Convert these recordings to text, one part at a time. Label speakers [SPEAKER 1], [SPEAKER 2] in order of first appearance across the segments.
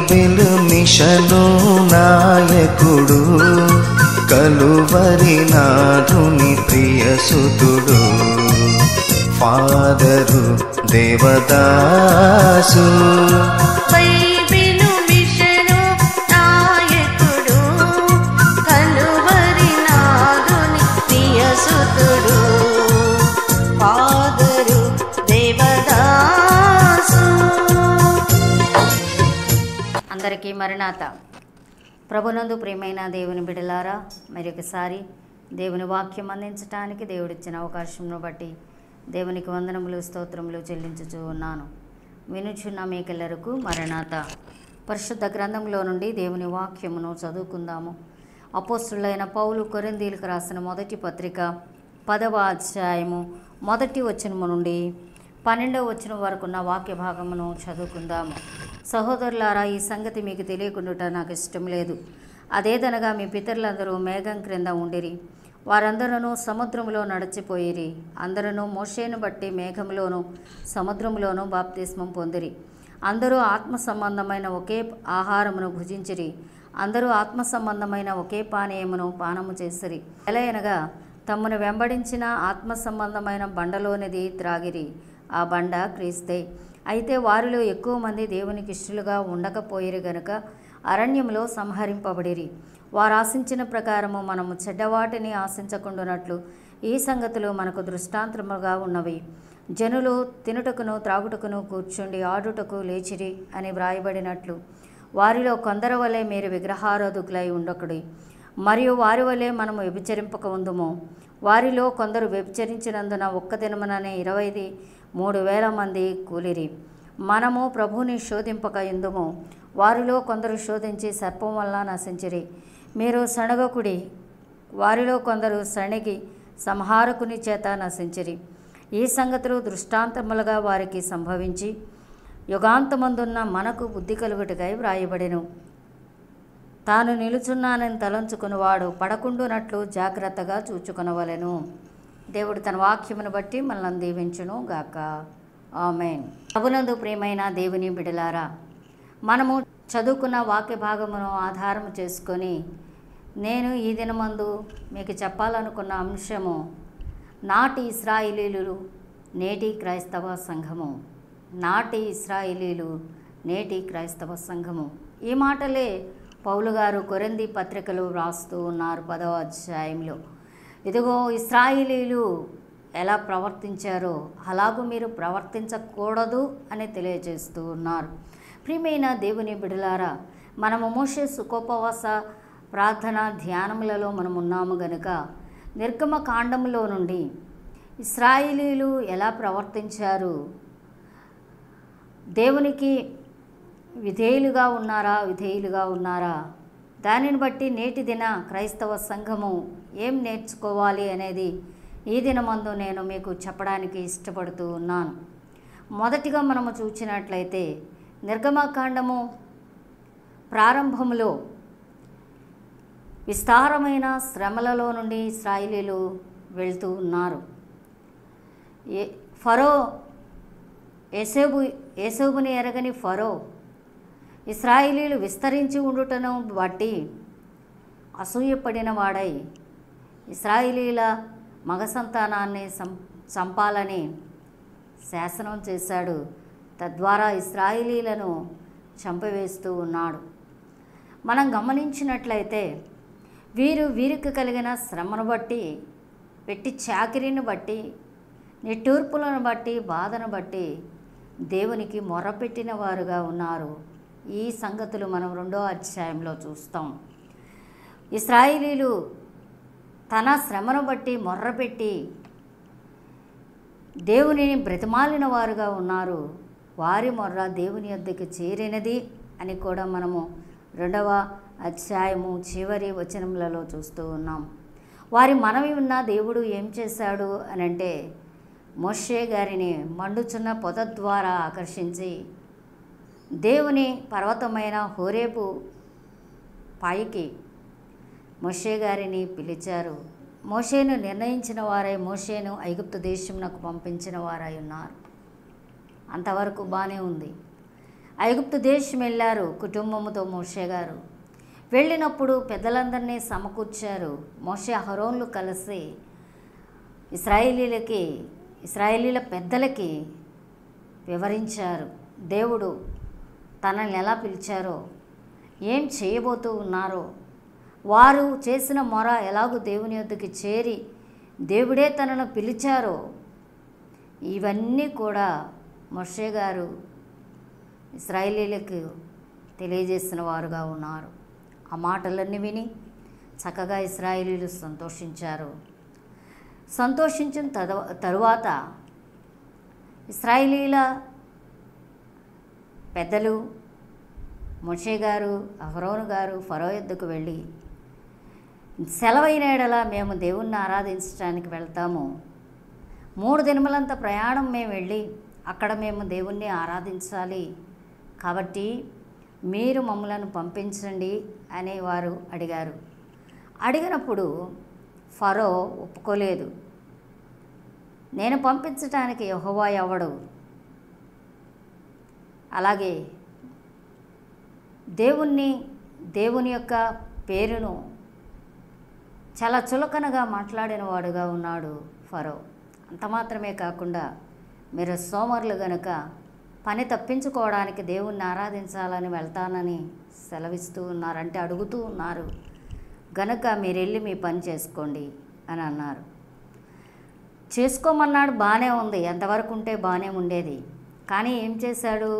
[SPEAKER 1] Bible mission నాయకుడు, కలువరి నాథుని ప్రియసుతుడు, ఫాదరు దేవదాసు.
[SPEAKER 2] బైబిలు మిషను నాయకుడు, కలువరి నాథుని ప్రియసుతుడు, ఫాదరు దేవదాసు. అందరికీ మరణాత. ప్రభునందు ప్రియమైన దేవుని బిడ్డలారా, మరొకసారి దేవుని వాక్యం అందించడానికి దేవుడిచ్చిన అవకాశంను బట్టి దేవునికి వందనములు స్తోత్రములు చెల్లించుచూ ఉన్నాను. వినుచున్న మీకెల్లరకు మరణాత. పరిశుద్ధ గ్రంథంలో నుండి దేవుని వాక్యమును చదువుకుందాము. అపోస్తులైన పౌలు కొరింథీయులకు రాసిన మొదటి పత్రిక 10వ అధ్యాయము 1వ వచనము నుండి 12వ వచనం వరకున్న వాక్య భాగమును చదువుకుందాము. సహోదరులారా, ఈ సంగతి మీకు తెలియకుండా నాకు ఇష్టం లేదు. అదేదనగా మీ పితరులందరూ మేఘం క్రింద ఉండిరి, వారందరూ సముద్రములో నడిచిపోయిరి. అందరూ మోషేను బట్టి మేఘములోను సముద్రములోను బాప్తిస్మం పొందిరి. అందరూ ఆత్మ సంబంధమైన ఒకే ఆహారమును భుజించిరి. అందరూ ఆత్మ సంబంధమైన ఒకే పానీయమును పానము చేసిరి. ఎలయనగా తమను వెంబడించిన ఆత్మ సంబంధమైన బండలోనిది త్రాగిరి. ఆ బండ క్రీస్తే. అయితే వారిలో ఎక్కువ మంది దేవునికి ఇష్టలుగా ఉండకపోయిరి గనుక అరణ్యంలో సంహరింపబడిరి. వారు ఆశించిన ప్రకారము మనము చెడ్డవాటిని ఆశించకుండానట్లు ఈ సంగతులు మనకు దృష్టాంతముగా ఉన్నవి. జనులు తినుటకును త్రాగుటకును కూర్చుండి ఆడుటకు లేచిరి అని వ్రాయబడినట్లు వారిలో కొందరి వలె మీరు విగ్రహారాధకులై ఉండకుడి. మరియు వారి వలె మనము వ్యభిచరింపక ఉందుము. వారిలో కొందరు వ్యభిచరించినందున ఒక్క దినముననే 23,000 మంది కూలిరి. మనము ప్రభువుని శోధింపక ఎందుము. వారిలో కొందరు శోధించి సర్పం వల్ల నశించిరి. మీరు సణగకుడి. వారిలో కొందరు సణిగి సంహారకుని చేత నశించిరి. ఈ సంగతులు దృష్టాంతములుగా వారికి సంభవించి యుగాంతమందున్న మనకు బుద్ధి కలుగుటకై వ్రాయబడెను. తాను నిలుచున్నానని తలంచుకునివాడు పడకుండునట్లు జాగ్రత్తగా చూచుకొనవలెను. దేవుడు తన వాక్యమును బట్టి మనల్ని దీవించును గాక. ఆమేన్. ప్రభునందు ప్రియమైన దేవుని బిడలారా, మనము చదువుకున్న వాక్య భాగమును ఆధారం చేసుకొని నేను ఈ దినమందు మీకు చెప్పాలనుకున్న అంశము నాటి ఇశ్రాయేలీయులు నేటి క్రైస్తవ సంఘము. నాటి ఇశ్రాయేలీయులు నేటి క్రైస్తవ సంఘము. ఈ మాటలే పౌలు గారు కొరింథీ పత్రికలు వ్రాస్తూ ఉన్నారు 10వ అధ్యాయంలో. ఇదిగో ఇశ్రాయేలీయులు ఎలా ప్రవర్తించారో అలాగూ మీరు ప్రవర్తించకూడదు అని తెలియజేస్తూ ఉన్నారు. ప్రియమైన దేవుని బిడలారా, మనము మోషే సుఖోపవాస ప్రార్థన ధ్యానములలో మనం ఉన్నాము గనుక నిర్గమ కాండములో నుండి ఇశ్రాయేలీయులు ఎలా ప్రవర్తించారు, దేవునికి విధేయులుగా ఉన్నారా, దానిని బట్టి నేటి దిన క్రైస్తవ సంఘము ఏం నేర్చుకోవాలి అనేది ఈ దినమందు నేను మీకు చెప్పడానికి ఇష్టపడుతూ ఉన్నాను. మొదటిగా మనము చూసినట్లయితే నిర్గమకాండము ప్రారంభంలో విస్తారమైన శ్రమలలో నుండి ఇశ్రాయేలీయులు వెళ్తూ ఉన్నారు. ఫరో యోసేపుని ఎరగని ఫరో ఇశ్రాయేలీయులు విస్తరించి ఉండుటను బట్టి అసూయపడిన వాడై ఇశ్రాయేలీయుల మగ సంతానాన్ని చంపాలని శాసనం చేశాడు. తద్వారా ఇశ్రాయేలీయులను చంపివేస్తూ ఉన్నాడు. మనం గమనించినట్లయితే వీరికి కలిగిన శ్రమను బట్టి, పెట్టి చాకిరీని బట్టి, నిట్టూర్పులను బట్టి, బాధను బట్టి దేవునికి మొరపెట్టిన వారుగా ఉన్నారు. ఈ సంగతులు మనం 2వ అధ్యాయంలో చూస్తాం. ఇశ్రాయేలీయులు తన శ్రమను బట్టి మొర్రపెట్టి దేవునిని బ్రతిమాలిన వారుగా ఉన్నారు. వారి మొర్ర దేవుని యొద్దకు చేరినది అని కూడా మనము 2వ అధ్యాయము చివరి వచనములలో చూస్తూ ఉన్నాం. వారి మనవి ఉన్న దేవుడు ఏం చేశాడు అనంటే మోషే గారిని మండుచున్న పొద ద్వారా ఆకర్షించి దేవుని పర్వతమైన హోరేబు పైకి మోషే గారిని పిలిచారు. మోషేను నిర్ణయించిన వారై మోషేను ఐగుప్తు దేశమునకు పంపించిన వారై ఉన్నారు. అంతవరకు బాగానే ఉంది. ఐగుప్తు దేశం వెళ్ళారు కుటుంబంతో మోషే గారు. వెళ్ళినప్పుడు పెద్దలందరినీ సమకూర్చారు. మోషే అహరోన్లు కలిసి ఇశ్రాయేలీల పెద్దలకి వివరించారు. దేవుడు తనని ఎలా పిలిచారో, ఏం చేయబోతూ ఉన్నారో, వారు చేసిన మొర ఎలాగూ దేవుని యొద్దకు చేరి దేవుడే తనను పిలిచారో, ఇవన్నీ కూడా మోషే గారు ఇశ్రాయేలీలకు తెలియజేసిన వారుగా ఉన్నారు. ఆ మాటలన్నీ విని చక్కగా ఇశ్రాయేలీలు సంతోషించారు. సంతోషించిన తరువాత ఇశ్రాయేలీల పెద్దలు మోషే గారు, అహరోను గారు ఫరో యొద్దకు వెళ్ళి, సెలవైన ఎడల మేము దేవుణ్ణి ఆరాధించడానికి వెళ్తాము. 3 దినములంత ప్రయాణం మేము వెళ్ళి అక్కడ మేము దేవుణ్ణి ఆరాధించాలి, కాబట్టి మీరు మమ్మలను పంపించండి అని వారు అడిగారు. అడిగినప్పుడు ఫరో ఒప్పుకోలేదు. నేను పంపించడానికి యెహోవా ఎవడు, అలాగే దేవుని యొక్క పేరును చాలా చులకనగా మాట్లాడిన వాడుగా ఉన్నాడు ఫరో. అంత మాత్రమే కాకుండా మీరు సోమరులు గనుక పని తప్పించుకోవడానికి దేవుణ్ణి ఆరాధించాలని వెళ్తానని సెలవిస్తూ ఉన్నారు, అంటే అడుగుతూ ఉన్నారు గనుక మీరు వెళ్ళి మీ పని చేసుకోండి అని అన్నారు. చేసుకోమన్నాడు, బాగానే ఉంది, ఎంతవరకు ఉంటే బాగానే ఉండేది. కానీ ఏం చేశాడు?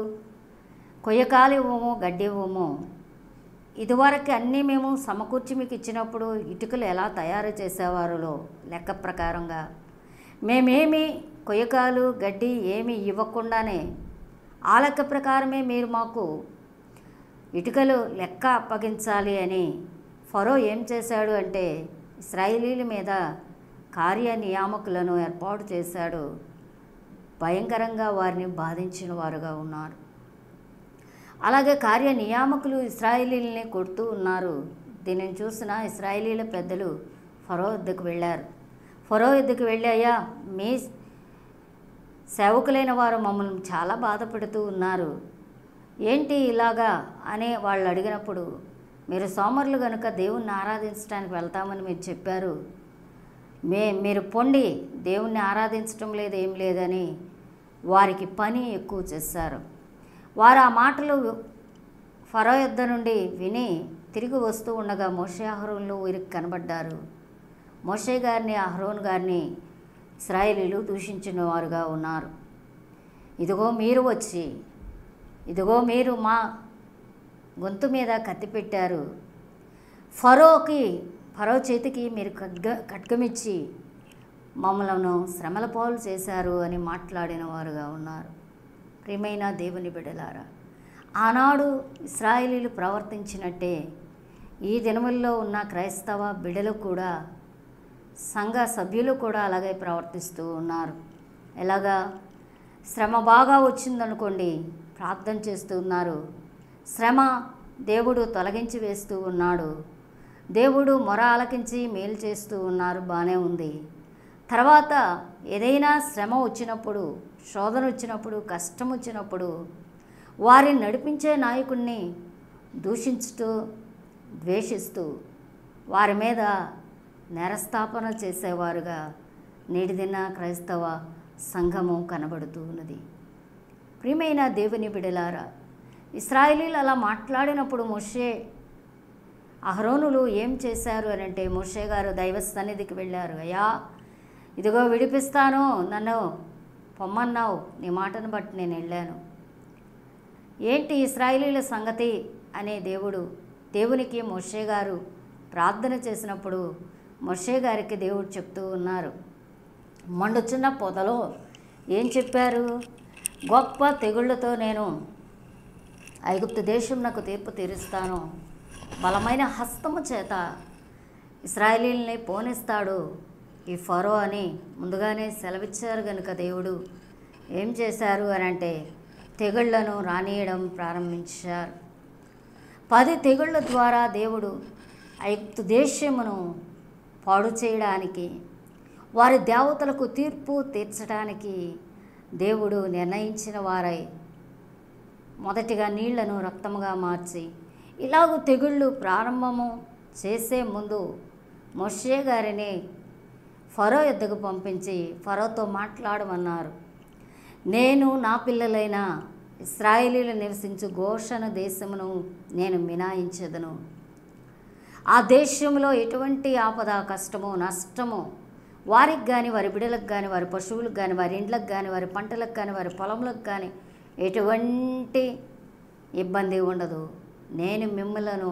[SPEAKER 2] కొయ్యకాలు ఇవ్వము, గడ్డి ఇవ్వము. ఇదివరకు అన్నీ మేము సమకూర్చి మీకు ఇచ్చినప్పుడు ఇటుకలు ఎలా తయారు చేసేవారులో లెక్క ప్రకారంగా మేమేమి కొయ్యకాలు గడ్డి ఏమి ఇవ్వకుండానే ఆ లెక్క ప్రకారమే మీరు మాకు ఇటుకలు లెక్క అప్పగించాలి అని ఫరో ఏం చేశాడు అంటే ఇశ్రాయేలీల మీద కార్యనియామకులను ఏర్పాటు చేశాడు. భయంకరంగా వారిని బాధించిన వారుగా ఉన్నారు. అలాగే కార్యనియామకులు ఇశ్రాయేలీలని కొడుతూ ఉన్నారు. దీనిని చూసిన ఇశ్రాయేలీల పెద్దలు ఫరో వద్దకు వెళ్ళారు. ఫరో వద్దకు వెళ్ళి, అయ్యా, మీ సేవకులైన వారు మమ్మల్ని చాలా బాధ పెడుతూ ఉన్నారు, ఏంటి ఇలాగా అని వాళ్ళు అడిగినప్పుడు, మీరు సోమరులు కనుక దేవుణ్ణి ఆరాధించడానికి వెళ్తామని మీరు చెప్పారు, మీరు పొండి, దేవుణ్ణి ఆరాధించటం లేదు ఏం లేదని వారికి పని ఎక్కువ చేశారు. వారు ఆ మాటలు ఫరో యొద్ద నుండి విని తిరిగి వస్తూ ఉండగా మోషే అహరోన్లు వీరికి కనబడ్డారు. మోషే గారిని అహరోన్ గారిని ఇశ్రాయేలీలు దూషించిన వారుగా ఉన్నారు. ఇదిగో మీరు వచ్చి, ఇదిగో మీరు మా గొంతు మీద కత్తి పెట్టారు, ఫరో చేతికి మీరు ఖడ్గమిచ్చి మమ్మలను శ్రమల పాలు చేశారు అని మాట్లాడిన వారుగా ఉన్నారు. ప్రియమైన దేవుని బిడ్డలారా, ఆనాడు ఇశ్రాయేలీలు ప్రవర్తించినట్టే ఈ దినముల్లో ఉన్న క్రైస్తవ బిడ్డలు కూడా, సంఘ సభ్యులు కూడా అలాగే ప్రవర్తిస్తూ ఉన్నారు. ఎలాగా? శ్రమ బాగా వచ్చిందనుకోండి, ప్రార్థన చేస్తూ ఉన్నారు, శ్రమ దేవుడు తొలగించి వేస్తూ ఉన్నాడు, దేవుడు మొర ఆలకించి మేలు చేస్తూ ఉన్నారు, బాగానే ఉంది. తర్వాత ఏదైనా శ్రమ వచ్చినప్పుడు, శోధన వచ్చినప్పుడు, కష్టం వచ్చినప్పుడు వారిని నడిపించే నాయకుడిని దూషించుతూ ద్వేషిస్తూ వారి మీద నేరస్థాపన చేసేవారుగా నేటిదిన క్రైస్తవ సంఘము కనబడుతూ ఉన్నది. ప్రియమైన దేవుని బిడ్డలారా, ఇశ్రాయేలీలు అలా మాట్లాడినప్పుడు మోషే అహరోనులు ఏం చేశారు అని అంటే, మోషే గారు దైవ సన్నిధికి వెళ్ళారు. అయ్యా, ఇదిగో విడిపిస్తాను, నన్ను పొమ్మన్నావు, నీ మాటను బట్టి నేను వెళ్ళాను, ఏంటి ఇశ్రాయేలీల సంగతి అనే దేవునికి మోషే గారు ప్రార్థన చేసినప్పుడు మోషే గారికి దేవుడు చెప్తూ ఉన్నారు. మండుచున్న పొదలో ఏం చెప్పారు? గొప్ప తెగుళ్లతో నేను ఐగుప్తు దేశం నాకు తీర్పు తీరుస్తాను, బలమైన హస్తము చేత ఇశ్రాయేలీల్ని పోనిస్తాడు ఈ ఫరో అని ముందుగానే సెలవిచ్చారు. కనుక దేవుడు ఏం చేశారు అని అంటే తెగుళ్లను రానియడం ప్రారంభించారు. 10 తెగుళ్ళ ద్వారా దేవుడు ఐగుప్తు దేశమును పాడు చేయడానికి, వారి దేవతలకు తీర్పు తీర్చడానికి దేవుడు నిర్ణయించిన వారై మొదటిగా నీళ్లను రక్తముగా మార్చి ఇలాగూ తెగుళ్ళు ప్రారంభము చేసే ముందు మోషే గారిని ఫరో యొద్దకు పంపించి ఫరోతో మాట్లాడమన్నారు. నేను నా పిల్లలైన ఇశ్రాయేలీలు నివసించు గోషను దేశమును నేను మినాయించెదను. ఆ దేశంలో ఎటువంటి ఆపద, కష్టము, నష్టము వారికి కానీ, వారి బిడ్డలకు కానీ, వారి పశువులకు కానీ, వారి ఇండ్లకు కానీ, వారి పంటలకు కానీ, వారి పొలములకు కానీ ఎటువంటి ఇబ్బంది ఉండదు. నేను మిమ్మలను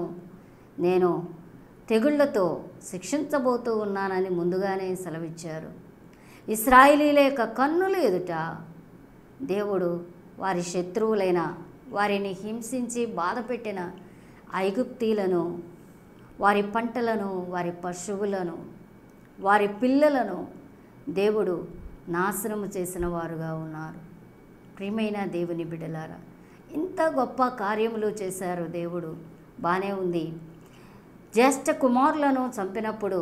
[SPEAKER 2] తెగుళ్లతో శిక్షించబోతూ ఉన్నానని ముందుగానే సెలవిచ్చారు. ఇశ్రాయేలీల యొక్క కన్నుల ఎదుట దేవుడు వారి శత్రువులైన, వారిని హింసించి బాధపెట్టిన ఐగుప్తీలను, వారి పంటలను, వారి పశువులను, వారి పిల్లలను దేవుడు నాశనము చేసిన వారుగా ఉన్నారు. ప్రియమైన దేవుని బిడ్డలారా, ఇంత గొప్ప కార్యములు చేశారు దేవుడు. బాగానే ఉంది. జ్యేష్ఠ కుమారులను చంపినప్పుడు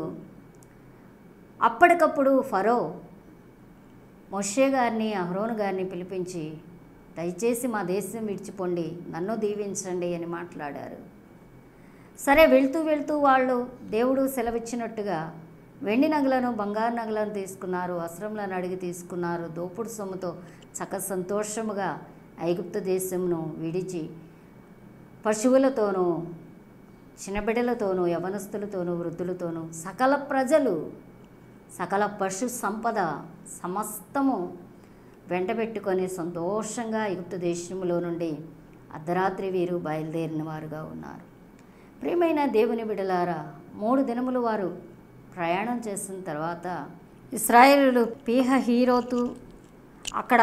[SPEAKER 2] అప్పటికప్పుడు ఫరో మోషే గారిని, అహరోను గారిని పిలిపించి దయచేసి మా దేశం విడిచిపోండి, నన్ను దీవించండి అని మాట్లాడారు. సరే, వెళ్తూ వాళ్ళు దేవుడు సెలవిచ్చినట్టుగా వెండి నగలను, బంగారు నగలను తీసుకున్నారు, వస్త్రములను అడిగి తీసుకున్నారు. దోపుడు సొమ్ముతో చక్క సంతోషముగా ఐగుప్తు దేశమును విడిచి పశువులతోనూ, చిన్నబిడ్డలతోనూ, యవనస్తులతోనూ, వృద్ధులతోనూ, సకల ప్రజలు, సకల పశు సంపద సమస్తము వెంటబెట్టుకొని సంతోషంగా ఐగుప్తు దేశంలో నుండి అర్ధరాత్రి వీరు బయలుదేరిన వారుగా ఉన్నారు. ప్రియమైన దేవుని బిడ్డలారా, 3 దినములు వారు ప్రయాణం చేసిన తర్వాత ఇశ్రాయేలీయులు పీహహీరోతు అక్కడ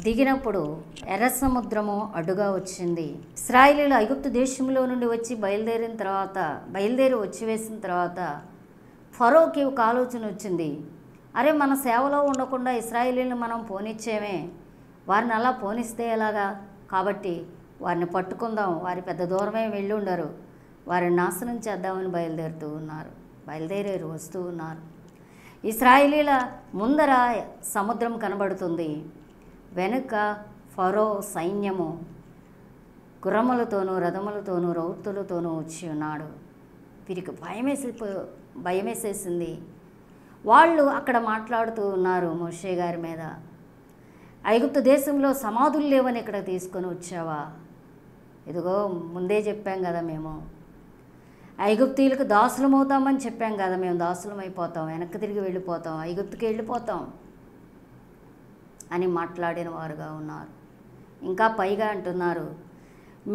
[SPEAKER 2] దిగినప్పుడు ఎర్ర సముద్రము అడ్డుగా వచ్చింది. ఇశ్రాయేలీయులు ఐగుప్తు దేశంలో నుండి వచ్చి బయలుదేరి వచ్చివేసిన తర్వాత ఫరోకి ఒక ఆలోచన వచ్చింది. అరే, మన సేవలో ఉండకుండా ఇశ్రాయేలీయులను మనం పోనిచ్చేమే, వారిని అలా పోనిస్తే ఎలాగా? కాబట్టి వారిని పట్టుకుందాం, వారి పెద్ద దూరమే వెళ్ళి ఉండరు, వారిని నాశనం చేద్దామని బయలుదేరారు, వస్తూ ఉన్నారు. ఇశ్రాయేలీల ముందర సముద్రం కనబడుతుంది, వెనుక ఫరో సైన్యము గుర్రములతోనూ, రథములతోనూ, రౌతులతోనూ వచ్చి ఉన్నాడు. వీరికి భయమేసేసింది. వాళ్ళు అక్కడ మాట్లాడుతూ ఉన్నారు మోషే గారి మీద, ఐగుప్తు దేశంలో సమాధులు లేవని ఇక్కడ తీసుకొని వచ్చావా? ఇదిగో ముందే చెప్పాం కదా, మేము ఐగుప్తీయులకు దాసులమవుతామని చెప్పాం కదా, మేము దాసులమైపోతాం, వెనక్కి తిరిగి వెళ్ళిపోతాం, ఐగుప్తుకి వెళ్ళిపోతాం అని మాట్లాడిన వారుగా ఉన్నారు. ఇంకా పైగా అంటున్నారు,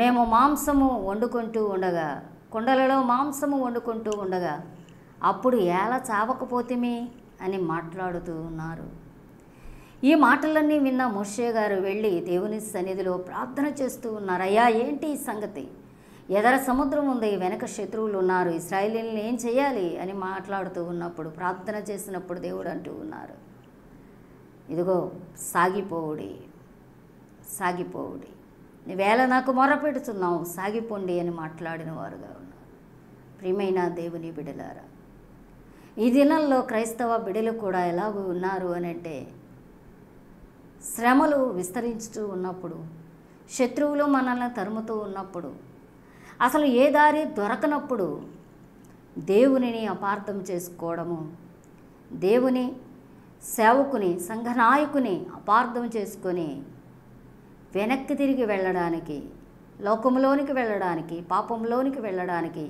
[SPEAKER 2] మేము మాంసము వండుకుంటూ ఉండగా, కుండలలో మాంసము వండుకుంటూ ఉండగా అప్పుడు ఎలా చావకపోతేమి అని మాట్లాడుతూ ఉన్నారు. ఈ మాటలన్నీ విన్న మోషే గారు వెళ్ళి దేవుని సన్నిధిలో ప్రార్థన చేస్తూ ఉన్నారు. అయ్యా, ఏంటి ఈ సంగతి? ఎదర సముద్రం ఉంది, వెనక శత్రువులు ఉన్నారు, ఇశ్రాయేలీయులను ఏం చేయాలి అని మాట్లాడుతూ ఉన్నప్పుడు, ప్రార్థన చేసినప్పుడు దేవుడు అంటూ ఉన్నారు, ఇదిగో సాగిపోవుడి, నీవేళ నాకు మొరపెడుతున్నావు, సాగిపోండి అని మాట్లాడిన వారుగా ఉన్నారు. ప్రియమైన దేవుని బిడ్డలారా, ఈ దినాల్లో క్రైస్తవ బిడ్డలు కూడా ఎలాగూ ఉన్నారు అని అంటే, శ్రమలు విస్తరించుతూ ఉన్నప్పుడు, శత్రువులు మనల్ని తరుముతూ ఉన్నప్పుడు, అసలు ఏ దారి దొరకనప్పుడు దేవునిని అపార్థం చేసుకోవడము, దేవుని సేవకుని, సంఘనాయకుని అపార్థం చేసుకొని వెనక్కి తిరిగి వెళ్ళడానికి, లోకంలోనికి వెళ్ళడానికి, పాపంలోనికి వెళ్ళడానికి,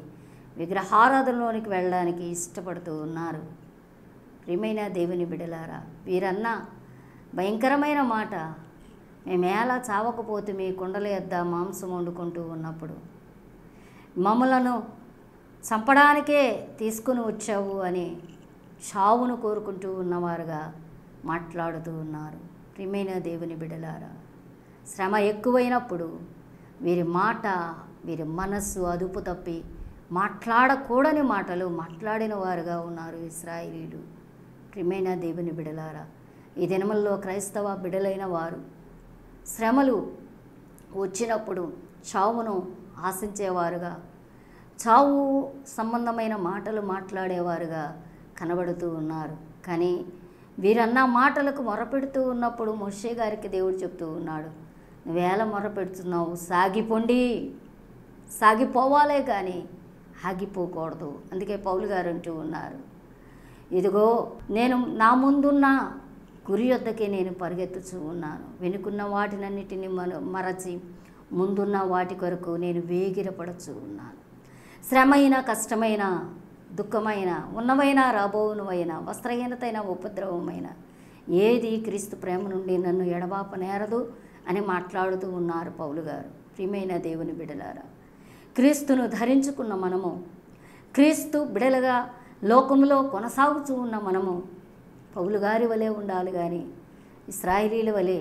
[SPEAKER 2] విగ్రహారాధనలోనికి వెళ్ళడానికి ఇష్టపడుతూ ఉన్నారు. ప్రియమైన దేవుని బిడ్డలారా, వీరన్న భయంకరమైన మాట, మేమేలా చావకపోతే మీ కుండల యొద్ద మాంసం వండుకుంటూ ఉన్నప్పుడు మమ్మలను చంపడానికే తీసుకుని వచ్చావు అని చావును కోరుకుంటూ ఉన్నవారుగా మాట్లాడుతూ ఉన్నారు. ప్రియమైన దేవుని బిడ్డలారా, శ్రమ ఎక్కువైనప్పుడు వీరి మాట, వీరి మనస్సు అదుపు తప్పి మాట్లాడకూడని మాటలు మాట్లాడిన వారుగా ఉన్నారు ఇశ్రాయేలీయులు. ప్రియమైన దేవుని బిడ్డలారా, ఈ దినముల్లో క్రైస్తవ బిడ్డలైన వారు శ్రమలు వచ్చినప్పుడు చావును ఆశించేవారుగా, చావు సంబంధమైన మాటలు మాట్లాడేవారుగా కనబడుతూ ఉన్నారు. కానీ వీరన్న మాటలకు మొరపెడుతూ ఉన్నప్పుడు మోషే గారికి దేవుడు చెప్తూ ఉన్నాడు, నువ్వేళ మొర పెడుతున్నావు? సాగిపోవాలే కానీ ఆగిపోకూడదు. అందుకే పౌలు గారు అంటూ ఉన్నారు, ఇదిగో నేను నా ముందున్న గురి యొద్దకే నేను పరిగెత్తుచూ ఉన్నాను, వెనుకున్న వాటినన్నిటిని మరచి ముందున్న వాటి కొరకు నేను వేగిరపడుచూ ఉన్నాను. శ్రమైన, కష్టమైన, దుఃఖమైన, ఉన్నవైనా రాబోవునవైనా, వస్త్రహీనతైన, ఉపద్రవమైన ఏది క్రీస్తు ప్రేమ నుండి నన్ను ఎడబాపనేరదు అని మాట్లాడుతూ ఉన్నారు పౌలు గారు. ప్రియమైన దేవుని బిడలారా, క్రీస్తును ధరించుకున్న మనము, క్రీస్తు బిడలుగా లోకంలో కొనసాగుతూ ఉన్న మనము పౌలు గారి వలె ఉండాలి కానీ ఇశ్రాయేలీల వలె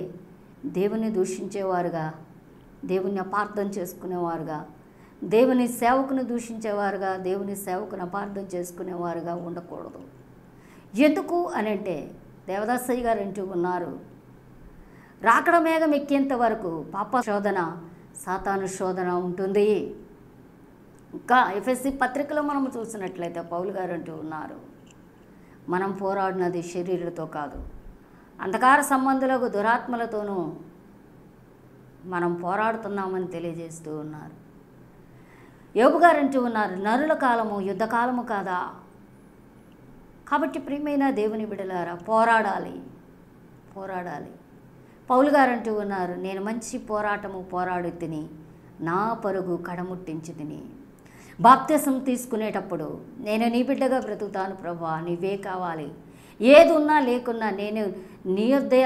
[SPEAKER 2] దేవుని దూషించేవారుగా, దేవుని అపార్థం చేసుకునేవారుగా, దేవుని సేవకును దూషించేవారుగా, దేవుని సేవకును అపార్థం చేసుకునేవారుగా ఉండకూడదు. ఎందుకు అనంటే దేవదాసయ్య గారు అంటూ ఉన్నారు, రాకడ మేఘం ఎక్కేంత వరకు పాప శోధన, సాతాను శోధన ఉంటుంది. ఇంకా ఎఫెసీ పత్రికలో మనం చూసినట్లయితే పౌలు గారు అంటూ ఉన్నారు, మనం పోరాడినది శరీరులతో కాదు, అంధకార సంబంధులకు దురాత్మలతోనూ మనం పోరాడుతున్నామని తెలియజేస్తూ ఉన్నారు. యోబు గారు అంటూ ఉన్నారు, నరుల కాలము యుద్ధకాలము కాదా? కాబట్టి ప్రియమైన దేవుని బిడలారా, పోరాడాలి. పౌలు గారు అంటూ ఉన్నారు, నేను మంచి పోరాటము పోరాడు తిని, నా పరుగు కడముట్టించి తిని. బాప్తిసం తీసుకునేటప్పుడు నేను నీ బిడ్డగా బ్రతుకుతాను ప్రభువా, నీవే కావాలి, ఏది ఉన్నా లేకున్నా నేను నీ యొద్దే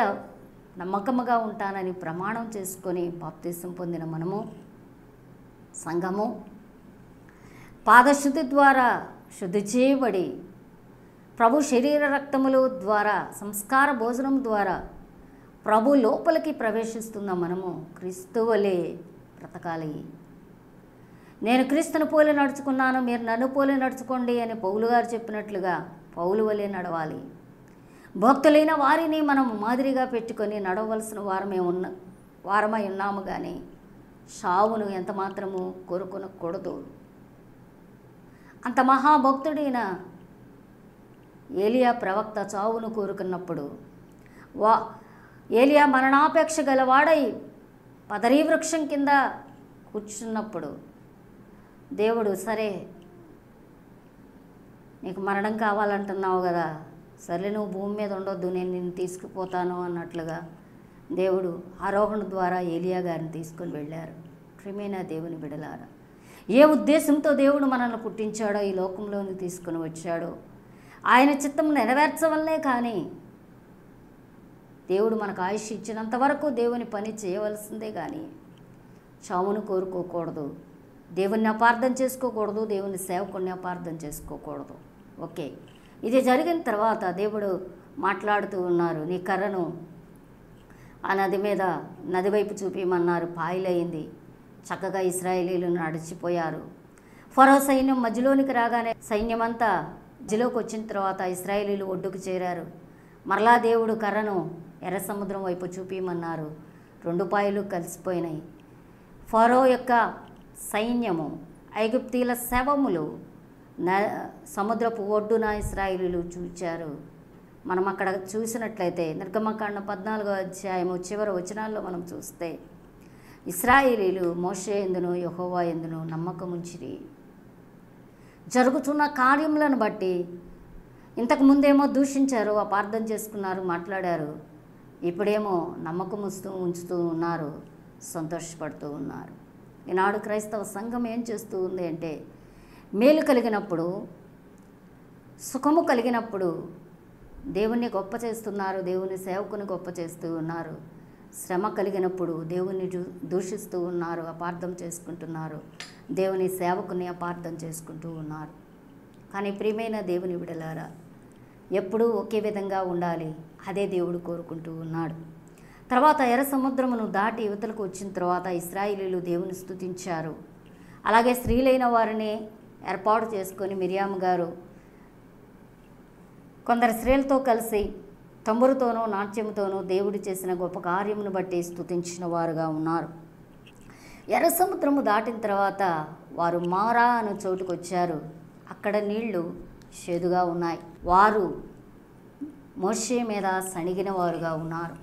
[SPEAKER 2] నమ్మకముగా ఉంటానని ప్రమాణం చేసుకొని బాప్తిసం పొందిన మనము, సంఘము పాదశుద్ధి ద్వారా శుద్ధి చేయబడి ప్రభు శరీర రక్తముల ద్వారా, సంస్కార భోజనం ద్వారా ప్రభు లోపలికి ప్రవేశిస్తున్న మనము క్రీస్తు వలె బ్రతకాలి. నేను క్రీస్తుని పోలి నడుచుకున్నాను, మీరు నన్ను పోలి నడుచుకోండి అని పౌలు గారు చెప్పినట్లుగా పౌలు వలె నడవాలి. భక్తులైన వారిని మనం మాదిరిగా పెట్టుకొని నడవలసిన వారమై ఉన్నాము కానీ సావును ఎంత మాత్రము కోరుకొనకూడదు. అంత మహాభక్తుడైన ఏలియా ప్రవక్త చావును కోరుకున్నప్పుడు, ఏలియా మరణాపేక్ష గలవాడై పదరీ వృక్షం కింద కూర్చున్నప్పుడు దేవుడు, సరే నీకు మరణం కావాలంటున్నావు కదా, సరే నువ్వు భూమి మీద ఉండొద్దు, నేను నిన్ను తీసుకుపోతాను అన్నట్లుగా దేవుడు ఆరోహణ ద్వారా ఏలియా గారిని తీసుకొని వెళ్ళారు. ప్రియమైన దేవుని బిడలారా, ఏ ఉద్దేశంతో దేవుడు మనల్ని పుట్టించాడో, ఈ లోకంలోకి తీసుకొని వచ్చాడో ఆయన చిత్తం నెరవేర్చవల్లే కానీ దేవుడు మనకు ఆయుష్ ఇచ్చినంత వరకు దేవుని పని చేయవలసిందే కానీ చావును కోరుకోకూడదు, దేవుణ్ణి అపార్థం చేసుకోకూడదు, దేవుని సేవకుడిని అపార్థం చేసుకోకూడదు. ఓకే, ఇది జరిగిన తర్వాత దేవుడు మాట్లాడుతూ ఉన్నారు, నీ కర్రను ఆ నది వైపు చూపించమన్నారు. పాయలైంది, చక్కగా ఇశ్రాయేలీలు నడిచిపోయారు. ఫరో సైన్యం మధ్యలోనికి రాగానే సైన్యమంతా మధ్యలోకి వచ్చిన తర్వాత ఇశ్రాయేలీలు ఒడ్డుకు చేరారు. మరలా దేవుడు కర్రను ఎర్ర సముద్రం వైపు చూపించమన్నారు. 2 పాయలు కలిసిపోయినాయి. ఫరో యొక్క సైన్యము, ఐగుప్తీల శవములు సముద్రపు ఒడ్డున ఇశ్రాయేలీలు చూచారు. మనం అక్కడ చూసినట్లయితే నిర్గమకాండ 14వ అధ్యాయము చివరి వచనాల్లో మనం చూస్తే ఇశ్రాయేలీలు మోషే యందును యెహోవా యందును నమ్మకముంచిరి. జరుగుతున్న కార్యములను బట్టి ఇంతకు ముందేమో దూషించారు, అపార్థం చేసుకున్నారు, మాట్లాడారు. ఇప్పుడేమో నమ్మకం ఉంచుతూ ఉన్నారు, సంతోషపడుతూ ఉన్నారు. ఈనాడు క్రైస్తవ సంఘం ఏం చేస్తూ ఉంది అంటే, మేలు కలిగినప్పుడు, సుఖము కలిగినప్పుడు దేవుణ్ణి గొప్ప చేస్తున్నారు, దేవుని సేవకుని గొప్ప చేస్తూ ఉన్నారు. శ్రమ కలిగినప్పుడు దేవుని దూషిస్తూ ఉన్నారు, అపార్థం చేసుకుంటున్నారు, దేవుని సేవకుని అపార్థం చేసుకుంటూ ఉన్నారు. కానీ ప్రియమైన దేవుని బిడలారా, ఎప్పుడూ ఒకే విధంగా ఉండాలి, అదే దేవుడు కోరుకుంటూ ఉన్నాడు. తర్వాత ఎర్ర సముద్రమును దాటి యువతలకు వచ్చిన తర్వాత ఇశ్రాయేలీలు దేవుని స్తుతించారు. అలాగే స్త్రీలైన వారిని ఏర్పాటు చేసుకొని మిరియాము గారు కొందరు స్త్రీలతో కలిసి తంబురుతోనూ నాట్యముతోనూ దేవుడు చేసిన గొప్ప కార్యమును బట్టి స్తుతించిన వారుగా ఉన్నారు. ఎర్ర సముద్రము దాటిన తర్వాత వారు మారా అనే చోటుకు వచ్చారు. అక్కడ నీళ్లు చేదుగా ఉన్నాయి. వారు మోషే మీద సణిగిన వారుగా ఉన్నారు.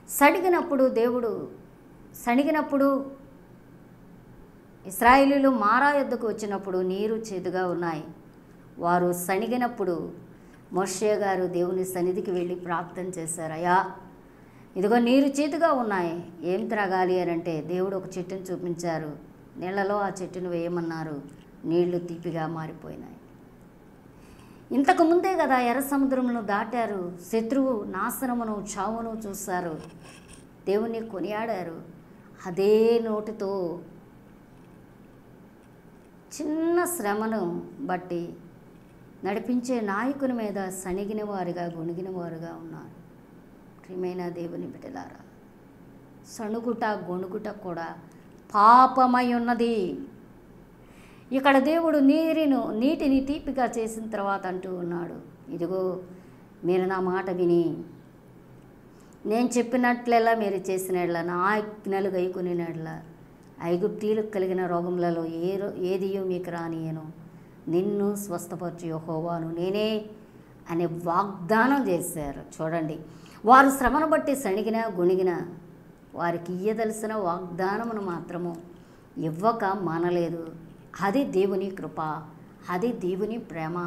[SPEAKER 2] సడిగినప్పుడు దేవుడు సణిగినప్పుడు ఇశ్రాయేలీయులు మారా యొద్దకు వచ్చినప్పుడు నీరు చేదుగా ఉన్నాయి. వారు సణిగినప్పుడు మోషే గారు దేవుని సన్నిధికి వెళ్ళి ప్రార్థన చేశారు. అయ్యా, ఇదిగో నీరు చేదుగా ఉన్నాయి, ఏం త్రాగాలి అని అంటే దేవుడు ఒక చెట్టును చూపించారు. నీళ్లలో ఆ చెట్టును వేయమన్నారు. నీళ్లు తీపిగా మారిపోయినాయి. ఇంతకు ముందే కదా ఎర్ర సముద్రమును దాటారు. శత్రువు నాశనమును చావును చూశారు. దేవుణ్ణి కొనియాడారు. అదే నోటితో చిన్న శ్రమను బట్టి నడిపించే నాయకుని మీద సణిగిన వారుగా గొణిగిన వారుగా ఉన్నారు. ప్రియమైన దేవుని బిడ్డలారా, సణుగుట గొణుగుట కూడా పాపమై ఉన్నది. ఇక్కడ దేవుడు నీటిని తీపిగా చేసిన తర్వాత అంటూ ఉన్నాడు, ఇదిగో మీరు నా మాట విని నేను చెప్పినట్లెలా మీరు చేసినట్లా నా ఆజ్ఞలు గైకొనినట్లా ఐగుప్తీలకు కలిగిన రోగములలో ఏదియో మీకు రానియను, నిన్ను స్వస్థపరచు యెహోవాను నేనే అనే వాగ్దానం చేశారు. చూడండి, వారు శ్రమను బట్టి సణిగిన గొణిగిన వారికి ఇయ్యదలసిన వాగ్దానమును మాత్రము ఇవ్వక మానలేదు. అది దేవుని కృప, అది దేవుని ప్రేమ,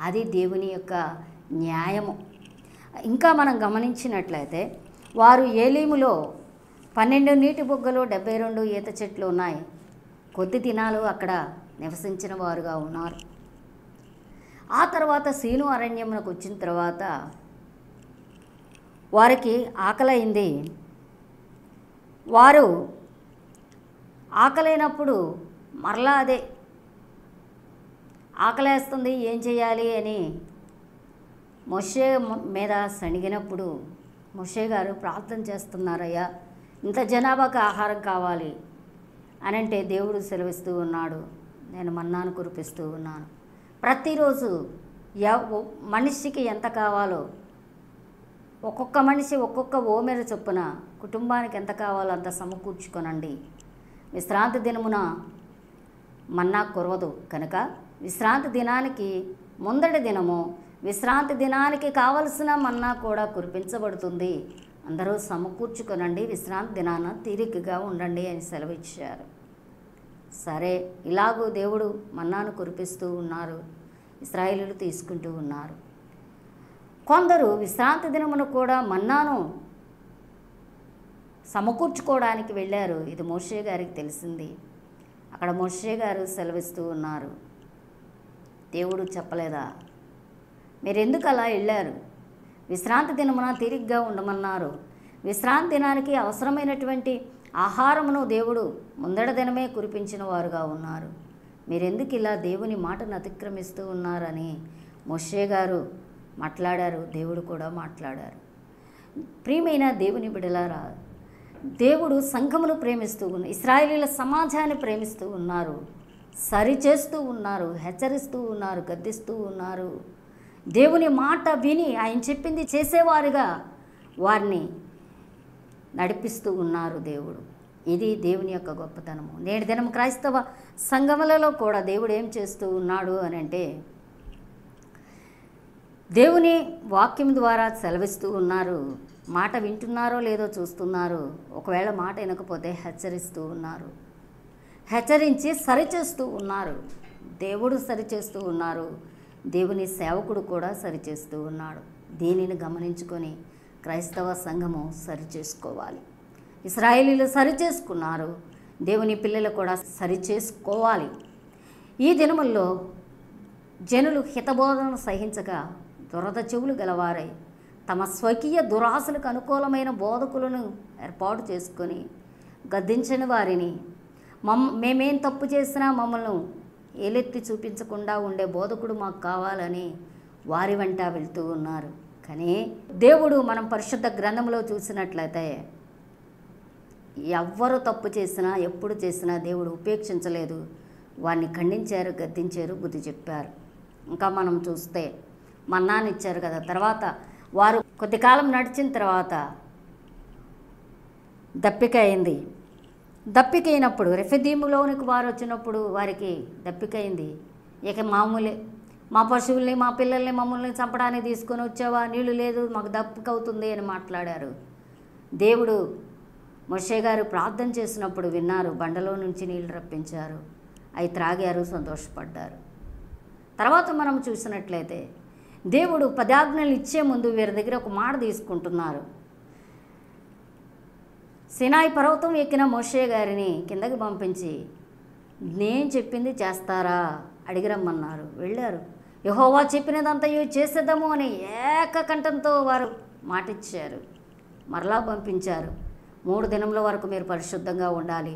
[SPEAKER 2] అది దేవుని యొక్క న్యాయము. ఇంకా మనం గమనించినట్లయితే వారు ఏలీములో 12 నీటి బొగ్గలు 72 ఈత చెట్లు ఉన్నాయి. కొద్ది దినాలు అక్కడ నివసించిన వారుగా ఉన్నారు. ఆ తర్వాత సీను అరణ్యమునకు వచ్చిన తర్వాత వారికి ఆకలైంది. వారు ఆకలైనప్పుడు మరలా అదే ఆకలేస్తుంది, ఏం చేయాలి అని మోషే మీద సణిగినప్పుడు మోషే గారు ప్రార్థన చేస్తున్నారయ్యా, ఇంత జనాభాకు ఆహారం కావాలి అని అంటే దేవుడు సెలవిస్తూ ఉన్నాడు, నేను మన్నాను కురిపిస్తూ ఉన్నాను. ప్రతిరోజు మనిషికి ఎంత కావాలో ఒక్కొక్క మనిషి ఒక్కొక్క ఓమెర చొప్పున కుటుంబానికి ఎంత కావాలో అంత సమకూర్చుకొనండి. విశ్రాంతి దినమున మన్నా కురవదు కనుక విశ్రాంతి దినానికి ముందటి దినము విశ్రాంతి దినానికి కావలసిన మన్నా కూడా కురిపించబడుతుంది. అందరూ సమకూర్చుకొనండి, విశ్రాంతి దినాన తీరికగా ఉండండి అని సెలవిచ్చారు. సరే, ఇలాగూ దేవుడు మన్నాను కురిపిస్తూ ఉన్నారు. ఇశ్రాయేలీయులు తీసుకుంటూ ఉన్నారు. కొందరు విశ్రాంతి దినమును కూడా మన్నాను సమకూర్చుకోవడానికి వెళ్ళారు. ఇది మోషే గారికి తెలిసింది. అక్కడ మోషే గారు సెలవిస్తూ ఉన్నారు, దేవుడు చెప్పలేదా, మీరు ఎందుకు అలా వెళ్ళారు? విశ్రాంతి దినమున తీరిగ్గా ఉండమన్నారు. విశ్రాంతి దినానికి అవసరమైనటువంటి ఆహారమును దేవుడు ముందడ దినమే కురిపించిన వారుగా ఉన్నారు. మీరెందుకు ఇలా దేవుని మాటను అతిక్రమిస్తూ ఉన్నారని మోషే గారు మాట్లాడారు. దేవుడు కూడా మాట్లాడారు. ప్రియమైన దేవుని బిడ్డలారా, దేవుడు సంఘమును ప్రేమిస్తూ ఉన్నారు, ఇశ్రాయేలీయుల సమాజాన్ని ప్రేమిస్తూ ఉన్నారు, సరిచేస్తూ ఉన్నారు, హెచ్చరిస్తూ ఉన్నారు, గద్దిస్తూ ఉన్నారు. దేవుని మాట విని ఆయన చెప్పింది చేసేవారుగా వారిని నడిపిస్తూ ఉన్నారు దేవుడు. ఇది దేవుని యొక్క గొప్పతనము. నేటి దినం క్రైస్తవ సంఘములలో కూడా దేవుడు ఏం చేస్తూ ఉన్నాడు అని అంటే దేవుని వాక్యం ద్వారా సెలవిస్తూ ఉన్నారు. మాట వింటున్నారో లేదో చూస్తున్నారు. ఒకవేళ మాట వినకపోతే హెచ్చరిస్తూ ఉన్నారు, హెచ్చరించి సరిచేస్తూ ఉన్నారు. దేవుడు సరిచేస్తూ ఉన్నారు, దేవుని సేవకుడు కూడా సరిచేస్తూ ఉన్నాడు. దీనిని గమనించుకొని క్రైస్తవ సంఘము సరిచేసుకోవాలి. ఇశ్రాయేలీయులు సరిచేసుకున్నారు, దేవుని పిల్లలు కూడా సరిచేసుకోవాలి. ఈ దినముల్లో జనులు హితబోధనను సహించక దురద చెవులు గలవారై తమ స్వకీయ దురాశలకు అనుకూలమైన బోధకులను ఏర్పాటు చేసుకొని గద్దించని వారిని మేమేం తప్పు చేసినా మమ్మల్ని ఏలెత్తి చూపించకుండా ఉండే బోధకుడు మాకు కావాలని వారి వెంట వెళ్తూ ఉన్నారు. కానీ దేవుడు మనం పరిశుద్ధ గ్రంథంలో చూసినట్లయితే ఎవ్వరు తప్పు చేసినా ఎప్పుడు చేసినా దేవుడు ఉపేక్షించలేదు. వారిని ఖండించారు, గద్దించారు, బుద్ధి చెప్పారు. ఇంకా మనం చూస్తే మన్నాను ఇచ్చారు కదా, తర్వాత వారు కొద్ది కాలం నడిచిన తర్వాత దప్పిక అయింది. దప్పిక అయినప్పుడు రెఫెదీములోనికి వారు వచ్చినప్పుడు వారికి దప్పిక అయింది. ఇక మామూలే, మా పశువుల్ని మా పిల్లల్ని మమ్మల్ని చంపడానికి తీసుకొని వచ్చావా, నీళ్లు లేదు మాకు దప్పిక అవుతుంది అని మాట్లాడారు. దేవుడు మోషే గారు ప్రార్థన చేసినప్పుడు విన్నారు, బండలో నుంచి నీళ్లు రప్పించారు, అవి త్రాగారు, సంతోషపడ్డారు. తర్వాత మనం చూసినట్లయితే దేవుడు 10 ఆజ్ఞలు ఇచ్చే ముందు వీరి దగ్గర ఒక మాట తీసుకుంటున్నారు. సినాయి పర్వతం ఎక్కిన మోషే గారిని కిందకి పంపించి నేను చెప్పింది చేస్తారా అడిగి రమ్మన్నారు. వెళ్ళారు. యెహోవా చెప్పినదంతయు చేసేద్దాము అని ఏకకంఠంతో వారు మాటిచ్చారు. మరలా పంపించారు. 3 దినముల వరకు మీరు పరిశుద్ధంగా ఉండాలి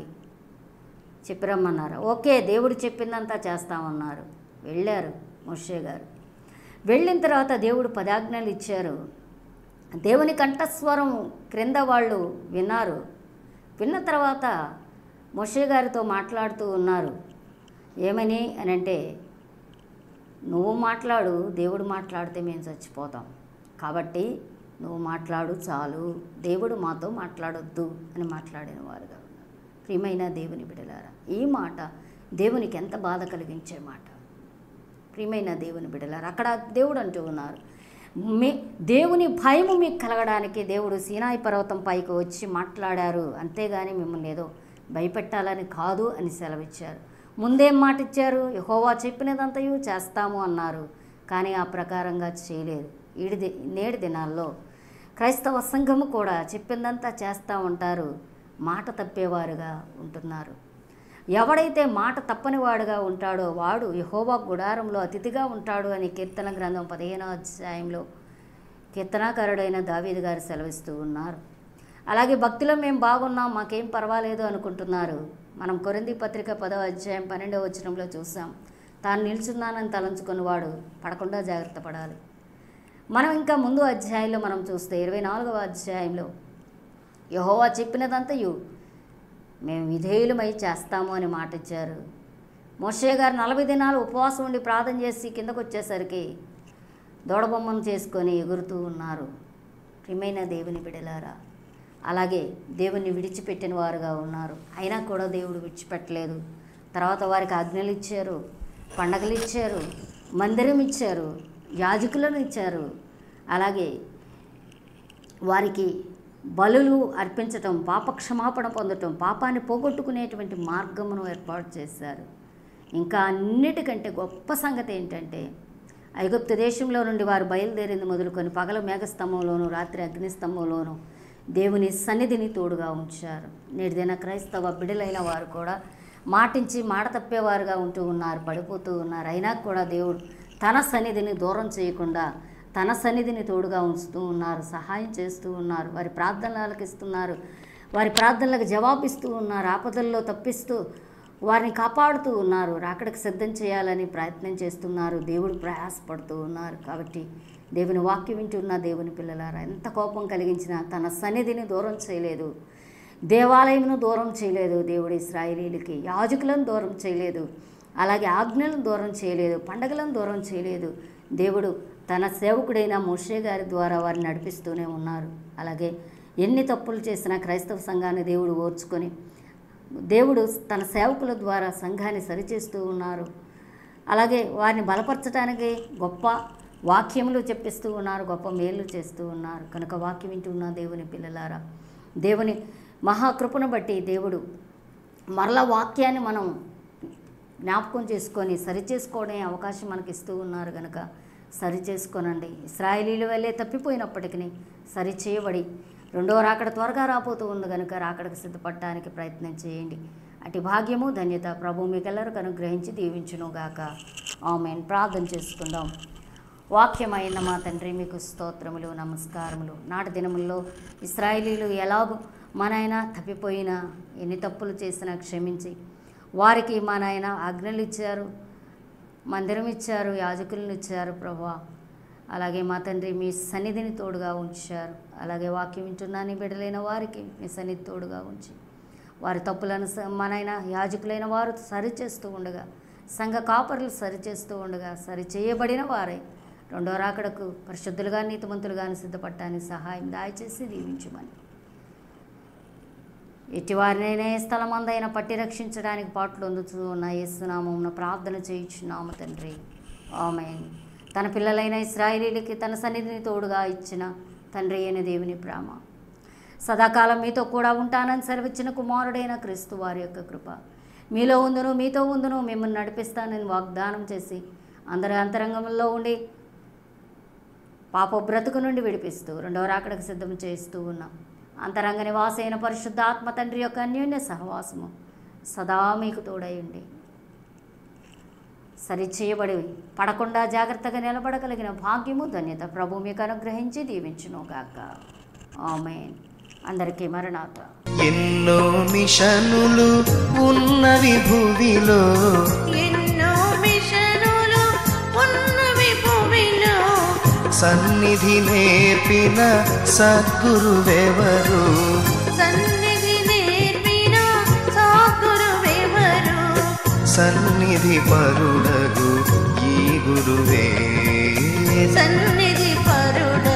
[SPEAKER 2] చెప్పి రమ్మన్నారు. ఓకే, దేవుడు చెప్పిందంతా చేస్తామన్నారు. వెళ్ళారు మోషే గారు. వెళ్ళిన తర్వాత దేవుడు 10 ఆజ్ఞలు ఇచ్చారు. దేవుని కంఠస్వరం క్రింద వాళ్ళు విన్నారు. విన్న తర్వాత మోషే గారితో మాట్లాడుతూ ఉన్నారు. ఏమని అని అంటే, నువ్వు మాట్లాడు, దేవుడు మాట్లాడితే మేము చచ్చిపోతాం, కాబట్టి నువ్వు మాట్లాడు చాలు, దేవుడు మాతో మాట్లాడొద్దు అని మాట్లాడిన వారుగా ఉన్నారు. ప్రియమైన దేవుని బిడ్డలారా, ఈ మాట దేవునికి ఎంత బాధ కలిగించే మాట. ప్రియమైన దేవుని బిడ్డలారా, అక్కడ దేవుడు అంటూ ఉన్నారు, దేవుని భయము మీకు కలగడానికి దేవుడు సీనాయి పర్వతం పైకి వచ్చి మాట్లాడారు, అంతేగాని మిమ్మల్ని ఏదో భయపెట్టాలని కాదు అని సెలవిచ్చారు. ముందేం మాట ఇచ్చారు? యెహోవా చెప్పినదంతయు చేస్తాము అన్నారు, కానీ ఆ ప్రకారంగా చేయలేదు. నేటి దినాల్లో క్రైస్తవ సంఘము కూడా చెప్పిందంతా చేస్తూ ఉంటారు, మాట తప్పేవారుగా ఉంటున్నారు. ఎవడైతే మాట తప్పని వాడుగా ఉంటాడో వాడు యెహోవా గుడారంలో అతిథిగా ఉంటాడు అని కీర్తన గ్రంథం 15వ అధ్యాయంలో కీర్తనాకారుడైన దావీదు గారు సెలవిస్తూ ఉన్నారు. అలాగే భక్తిలో మేము బాగున్నాం, మాకేం పర్వాలేదు అనుకుంటున్నారు. మనం కొరింథీ పత్రిక 10వ అధ్యాయం 12వ వచనంలో చూసాం, తాను నిల్చున్నానని తలంచుకుని వాడు పడకుండా జాగ్రత్త పడాలి. మనం ఇంకా ముందు అధ్యాయంలో మనం చూస్తే 24వ అధ్యాయంలో యెహోవా చెప్పినదంతయు మేము విధేయులమై చేస్తాము అని మాట ఇచ్చారు. మోషే గారు 40 దినాలు ఉపవాసం ఉండి ప్రార్థన చేసి కిందకు వచ్చేసరికి దూడబొమ్మను చేసుకొని ఎగురుతూ ఉన్నారు. ప్రియమైన దేవుని బిడ్డలారా, అలాగే దేవుణ్ణి విడిచిపెట్టిన వారుగా ఉన్నారు. అయినా కూడా దేవుడు విడిచిపెట్టలేదు. తర్వాత వారికి ఆజ్ఞలు ఇచ్చారు, పండగలు ఇచ్చారు, మందిరం ఇచ్చారు, యాజకులను ఇచ్చారు. అలాగే వారికి బలులు అర్పించటం, పాపక్షమాపణ పొందటం, పాపాన్ని పోగొట్టుకునేటువంటి మార్గమును ఏర్పాటు చేశారు. ఇంకా అన్నిటికంటే గొప్ప సంగతి ఏంటంటే, ఐగుప్తు దేశంలో నుండి వారు బయలుదేరింది మొదలుకొని పగలు మేఘస్తంభంలోను రాత్రి అగ్నిస్తంభంలోను దేవుని సన్నిధిని తోడుగా ఉంచారు. నేటి దిన క్రైస్తవ బిడ్డలైన వారు కూడా మాటించి మాట తప్పేవారుగా ఉంటూ ఉన్నారు, పడిపోతూ ఉన్నారు. అయినా కూడా దేవుడు తన సన్నిధిని దూరం చేయకుండా తన సన్నిధిని తోడుగా ఉంచుతూ ఉన్నారు, సహాయం చేస్తూ ఉన్నారు, వారి ప్రార్థనలు ఆలకిస్తున్నారు, వారి ప్రార్థనలకు జవాబిస్తూ ఉన్నారు, ఆపదల్లో తప్పిస్తూ వారిని కాపాడుతూ ఉన్నారు, రాకడకు సిద్ధం చేయాలని ప్రయత్నం చేస్తున్నారు, దేవుడు ప్రయాసపడుతూ ఉన్నారు. కాబట్టి దేవుని వాక్యం వింటున్న దేవుని పిల్లలారా, ఎంత కోపం కలిగించినా తన సన్నిధిని దూరం చేయలేదు, దేవాలయమును దూరం చేయలేదు. దేవుడు ఇశ్రాయేలీయులకి యాజకులను దూరం చేయలేదు, అలాగే ఆజ్ఞలను దూరం చేయలేదు, పండగలను దూరం చేయలేదు. దేవుడు తన సేవకుడైన మోషే గారి ద్వారా వారిని నడిపిస్తూనే ఉన్నారు. అలాగే ఎన్ని తప్పులు చేసినా క్రైస్తవ సంఘాన్ని దేవుడు ఓర్చుకొని దేవుడు తన సేవకుల ద్వారా సంఘాన్ని సరిచేస్తూ ఉన్నారు. అలాగే వారిని బలపరచడానికి గొప్ప వాక్యములు చెప్పిస్తూ ఉన్నారు, గొప్ప మేలు చేస్తూ ఉన్నారు. కనుక వాక్యం వింటున్న దేవుని పిల్లలారా, దేవుని మహాకృపను బట్టి దేవుడు మరలా వాక్యాన్ని మనం జ్ఞాపకం చేసుకొని సరిచేసుకోవడం అవకాశం మనకి ఇస్తూ ఉన్నారు. కనుక సరిచేసుకోనండి. ఇశ్రాయేలీయుల వల్లే తప్పిపోయినప్పటికీ సరిచేయబడి రెండవ రాకడ త్వరగా రాబోతూ ఉంది కనుక రాకడకు సిద్ధపడటానికి ప్రయత్నం చేయండి. అటు భాగ్యము ధన్యత ప్రభు మీకెల్లరికి అనుగ్రహించి దీవించునుగాక. ఆమేన్. ప్రార్థన చేసుకుందాం. వాక్యమైన మా తండ్రి, మీకు స్తోత్రములు, నమస్కారములు. నాటి దినముల్లో ఇశ్రాయేలీయులు ఎలాగో మా నాయన తప్పిపోయినా, ఎన్ని తప్పులు చేసినా క్షమించి వారికి మా నాయన ఆజ్ఞలు ఇచ్చారు, మందిరం ఇచ్చారు, యాజకులను ఇచ్చారు ప్రభువా. అలాగే మా తండ్రి మీ సన్నిధిని తోడుగా ఉంచారు. అలాగే వాక్యం వింటున్నా నీ బిడ్డలైన వారికి మీ సన్నిధి తోడుగా ఉంచి వారి తప్పులను మనైనా యాజకులైన వారు సరిచేస్తూ ఉండగా, సంఘ కాపరులు సరిచేస్తూ ఉండగా సరిచేయబడిన వారై రెండో రాకడకు పరిశుద్ధులుగా నీతిమంతులుగా సిద్ధపడటానికి సహాయం దయచేసి దీవించమని, ఎట్టివారినైనా ఏ స్థలమందైనా పట్టి రక్షించడానికి పాటలు అందుతూ ఉన్న యేసునామమున ప్రార్థన చేయించున్నాము తండ్రి. ఆమేన్. తన పిల్లలైన ఇశ్రాయేలీయులకి తన సన్నిధిని తోడుగా ఇచ్చిన తండ్రి అయిన దేవుని ప్రేమ, సదాకాలం మీతో కూడా ఉంటానని సెలవిచ్చిన కుమారుడైన క్రీస్తు వారి యొక్క కృప మీలో ఉందును, మీతో ఉందును, మిమ్మల్ని నడిపిస్తానని వాగ్దానం చేసి అందరి అంతరంగంలో ఉండి పాప బ్రతుకు నుండి విడిపిస్తూ రెండవ రాకడకు సిద్ధం చేస్తూ ఉన్నాం. అంతరంగ నివాసైన పరిశుద్ధ ఆత్మ తండ్రి యొక్క అన్యోన్య సహవాసము సదా మీకు తోడయండి. సరిచేయబడి పడకుండా జాగ్రత్తగా నిలబడగలిగిన భాగ్యము, ధన్యత ప్రభు మీకు అనుగ్రహించి దీవించును గాక. ఆమేన్. అందరికీ మరణాత.
[SPEAKER 1] ఎన్నో మిషనులు ఉన్నవి భూమిలో,
[SPEAKER 3] ఎన్నో మిషనులు ఉన్నవి భూమిలో,
[SPEAKER 1] సన్నిధి నేర్పిన సద్గురువెవరు,
[SPEAKER 3] సన్నిధి నేర్పిన సద్గురువెవరు,
[SPEAKER 1] సన్నిధి పరుడగు ఈ గురువే,
[SPEAKER 3] సన్నిధి పరుడ